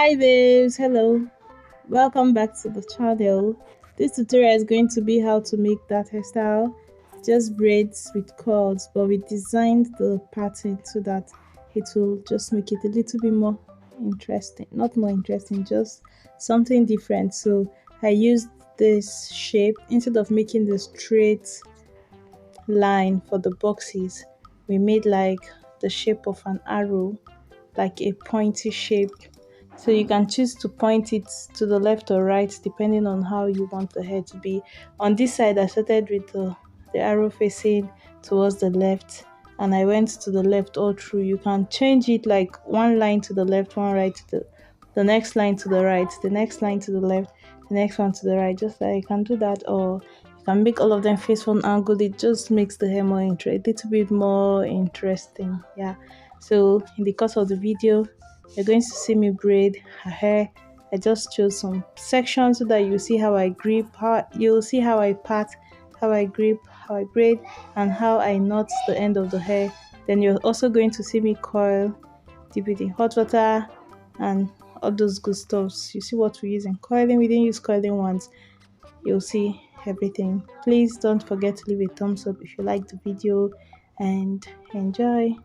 Hi babes, hello. Welcome back to the channel. This tutorial is going to be how to make that hairstyle, just braids with curls, but we designed the pattern so that it will just make it a little bit more interesting. Not more interesting, just something different. So I used this shape instead of making the straight line for the boxes. We made like the shape of an arrow, like a pointy shape, so you can choose to point it to the left or right depending on how you want the hair to be. On this side, I started with the arrow facing towards the left, and I went to the left all through. You can change it like one line to the left, one right to the next line to the right, the next line to the left, the next one to the right. Just like you can do that, or you can make all of them face one angle. It just makes the hair more a little bit more interesting. Yeah. So in the course of the video, you're going to see me braid her hair. I just chose some sections so that you see how I grip, how you'll see how I part, how I grip, how I braid, and how I knot the end of the hair. Then you're also going to see me coil, dip it in hot water, and all those good stuffs. You see what we use in coiling. We didn't use coiling ones. You'll see everything. Please don't forget to leave a thumbs up if you like the video and enjoy.